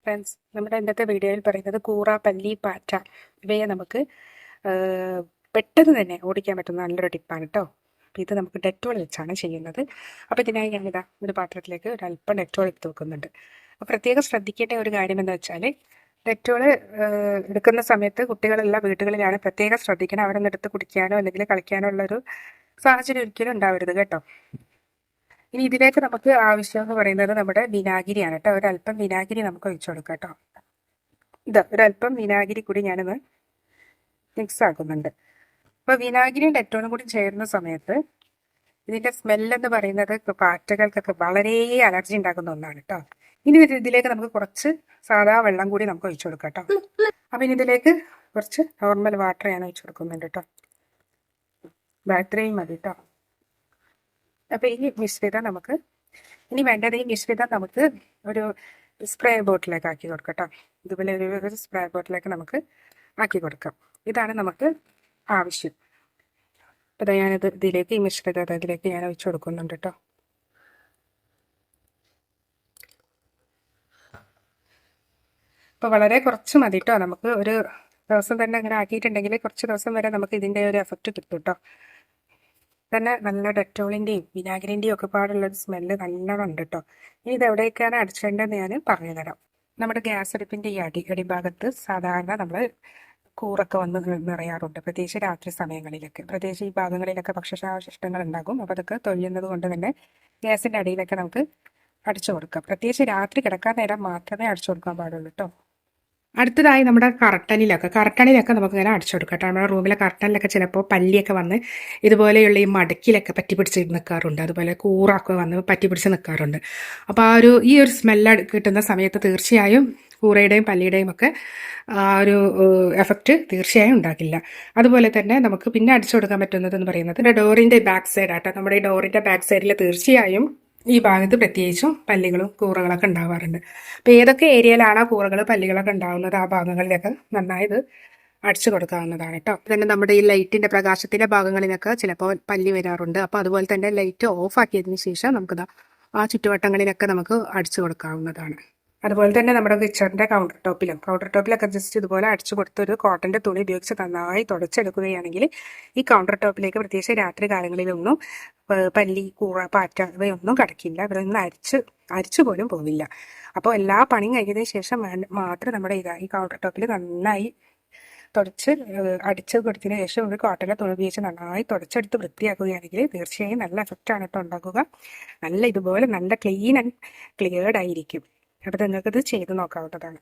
Friends, നമ്മുടെ ഇന്നത്തെ വീഡിയോയിൽ പറയുന്നത് കൂറ, പല്ലി, പാറ്റ ഇവയെ നമുക്ക് പെട്ടെന്ന് തന്നെ ഓടിക്കാൻ പറ്റുന്ന നല്ലൊരു ടിപ്പാണ് കേട്ടോ. അപ്പോൾ ഇത് നമുക്ക് ഡെറ്റോൾ വെച്ചാണ് ചെയ്യുന്നത്. അപ്പോൾ ഇതിനായി ഞാനിതാ ഒരു പാത്രത്തിലേക്ക് ഒരു അല്പം ഡെറ്റോൾ എടുത്ത് വെക്കുന്നുണ്ട്. അപ്പോൾ പ്രത്യേകം ശ്രദ്ധിക്കേണ്ട ഒരു കാര്യം എന്ന് വെച്ചാൽ ഡെറ്റോൾ എടുക്കുന്ന സമയത്ത് കുട്ടികളെല്ലാം വീടുകളിലാണ് പ്രത്യേകം ശ്രദ്ധിക്കണം. അവിടെ നിന്ന് എടുത്ത് കുടിക്കാനോ അല്ലെങ്കിൽ കളിക്കാനോ ഉള്ളൊരു സാഹചര്യം ഒരിക്കലും ഉണ്ടാവരുത് കേട്ടോ. ഇനി ഇതിലേക്ക് നമുക്ക് ആവശ്യം എന്ന് പറയുന്നത് നമ്മുടെ വിനാഗിരിയാണ് കേട്ടോ. ഒരല്പം വിനാഗിരി നമുക്ക് ഒഴിച്ചു കൊടുക്കാം കേട്ടോ. ഒരല്പം വിനാഗിരി കൂടി ഞാനൊന്ന് മിക്സ് ആക്കുന്നുണ്ട്. അപ്പോൾ വിനാഗിരിയും ഡെറ്റോളും കൂടി ചേരുന്ന സമയത്ത് ഇതിൻ്റെ സ്മെല്ലെന്ന് പറയുന്നത് പാറ്റകൾക്കൊക്കെ വളരെ അലർജി ഉണ്ടാക്കുന്ന ഒന്നാണ് കേട്ടോ. ഇനി ഇതിലേക്ക് നമുക്ക് കുറച്ച് സാധാ വെള്ളം കൂടി നമുക്ക് ഒഴിച്ചു കൊടുക്കാം കേട്ടോ. അപ്പം ഇനി ഇതിലേക്ക് കുറച്ച് നോർമൽ വാട്ടർ ഞാൻ ഒഴിച്ചു കൊടുക്കുന്നുണ്ട് കേട്ടോ. ബാറ്ററിയും മതി കേട്ടോ. അപ്പോൾ ഈ മിശ്രിതം നമുക്ക് ഇനി വേണ്ടത് ഈ മിശ്രിതം നമുക്ക് ഒരു സ്പ്രേ ബോട്ടിലേക്ക് ആക്കി കൊടുക്കാം കേട്ടോ. ഇതുപോലെ ഒരു സ്പ്രേ ബോട്ടിലേക്ക് നമുക്ക് ആക്കി കൊടുക്കാം. ഇതാണ് നമുക്ക് ആവശ്യം. അപ്പോൾ ഞാനിത് ഇതിലേക്ക് ഈ മിശ്രിതം ഇതിലേക്ക് ഞാൻ ഒഴിച്ചു കൊടുക്കുന്നുണ്ട് കേട്ടോ. അപ്പോൾ വളരെ കുറച്ച് മതി കേട്ടോ. നമുക്ക് ഒരു ദിവസം തന്നെ അങ്ങനെ ആക്കിയിട്ടുണ്ടെങ്കിൽ കുറച്ച് ദിവസം വരെ നമുക്ക് ഇതിൻ്റെ ഒരു എഫക്റ്റ് കിട്ടും കേട്ടോ. തന്നെ നല്ല ഡെറ്റോളിൻ്റെയും വിനാഗിരിൻ്റെയും ഒക്കെ പാടുള്ളൊരു സ്മെല്ല് നല്ലോണം ഉണ്ട് കേട്ടോ. ഇനി ഇത് എവിടേക്കാണ് അടിച്ചേണ്ടതെന്ന് ഞാൻ പറഞ്ഞു തരാം. നമ്മുടെ ഗ്യാസ് അടുപ്പിൻ്റെ ഈ അടിഭാഗത്ത് സാധാരണ നമ്മൾ കൂറൊക്കെ വന്ന് നിറയാറുണ്ട്, പ്രത്യേകിച്ച് രാത്രി സമയങ്ങളിലൊക്കെ. പ്രത്യേകിച്ച് ഈ ഭാഗങ്ങളിലൊക്കെ ഭക്ഷ്യശാവശിഷ്ടങ്ങൾ ഉണ്ടാകും. അപ്പോൾ അതൊക്കെ തൊഴിയുന്നത് കൊണ്ട് തന്നെ ഗ്യാസിൻ്റെ അടിയിലൊക്കെ നമുക്ക് അടിച്ചു കൊടുക്കാം. പ്രത്യേകിച്ച് രാത്രി കിടക്കാൻ നേരം മാത്രമേ അടിച്ചു കൊടുക്കാൻ പാടുള്ളൂ കേട്ടോ. അടുത്തതായി നമ്മുടെ കർട്ടനിലൊക്കെ നമുക്ക് ഇങ്ങനെ അടിച്ചു കൊടുക്കാം കേട്ടോ. നമ്മുടെ റൂമിലെ കർട്ടനിലൊക്കെ ചിലപ്പോൾ പല്ലിയൊക്കെ വന്ന് ഇതുപോലെയുള്ള ഈ മടക്കിലൊക്കെ പറ്റി പിടിച്ച് നിൽക്കാറുണ്ട്. അതുപോലെ കൂറൊക്കെ വന്ന് പറ്റി പിടിച്ച് നിൽക്കാറുണ്ട്. അപ്പോൾ ഈ ഒരു സ്മെല്ല് കിട്ടുന്ന സമയത്ത് തീർച്ചയായും കൂറയുടെയും പല്ലിയുടെയും ഒക്കെ ആ ഒരു എഫക്റ്റ് തീർച്ചയായും ഉണ്ടാക്കില്ല. അതുപോലെ തന്നെ നമുക്ക് പിന്നെ അടിച്ചു കൊടുക്കാൻ പറ്റുന്നതെന്ന് പറയുന്നത് ഡോറിൻ്റെ ബാക്ക് സൈഡ് ആട്ടോ. നമ്മുടെ ഈ ഡോറിൻ്റെ ബാക്ക് സൈഡിൽ തീർച്ചയായും ഈ ഭാഗത്ത് പ്രത്യേകിച്ചും പല്ലികളും കൂറകളൊക്കെ ഉണ്ടാവാറുണ്ട്. അപ്പോൾ ഏതൊക്കെ ഏരിയയിലാണോ കൂറകൾ പല്ലികളൊക്കെ ഉണ്ടാകുന്നത് ആ ഭാഗങ്ങളിലൊക്കെ നന്നായി ഇത് അടിച്ചു കൊടുക്കാവുന്നതാണ് കേട്ടോ. തന്നെ നമ്മുടെ ഈ ലൈറ്റിൻ്റെ പ്രകാശത്തിൻ്റെ ഭാഗങ്ങളിലൊക്കെ ചിലപ്പോൾ പല്ലി വരാറുണ്ട്. അപ്പോൾ അതുപോലെ തന്നെ ലൈറ്റ് ഓഫ് ആക്കിയതിന് ശേഷം നമുക്കിത് ആ ചുറ്റുവട്ടങ്ങളിലൊക്കെ നമുക്ക് അടിച്ചു കൊടുക്കാവുന്നതാണ്. അതുപോലെ തന്നെ നമ്മുടെ കിച്ചണിൻ്റെ കൗണ്ടർ ടോപ്പിലൊക്കെ ജസ്റ്റ് ഇതുപോലെ അടിച്ചു കൊടുത്തൊരു കോട്ടൻ്റെ തുണി ഉപയോഗിച്ച് നന്നായി തുടച്ചെടുക്കുകയാണെങ്കിൽ ഈ കൗണ്ടർ ടോപ്പിലേക്ക് പ്രത്യേകിച്ച് രാത്രി കാലങ്ങളിലൊന്നും പല്ലി, കൂറ, പാറ്റ ഇവയൊന്നും കിടക്കില്ല. ഇവരൊന്നും അരിച്ചു പോലും പോവില്ല. അപ്പോൾ എല്ലാ പണിയും കഴിഞ്ഞതിന് ശേഷം മാത്രം നമ്മുടെ ഈ കൗണ്ടർ ടോപ്പിൽ നന്നായി അടിച്ച് കൊടുത്തതിന് ശേഷം ഒരു കോട്ടൻ്റെ തുണി ഉപയോഗിച്ച് നന്നായി തുടച്ചെടുത്ത് വൃത്തിയാക്കുകയാണെങ്കിൽ തീർച്ചയായും നല്ല എഫക്റ്റാണ് കേട്ടോ ഉണ്ടാക്കുക. ഇതുപോലെ നല്ല ക്ലീൻ ആൻഡ് ക്ലിയർഡ് ആയിരിക്കും. അപ്പോൾ നിങ്ങൾക്കിത് ചെയ്ത് നോക്കാവുന്നതാണ്.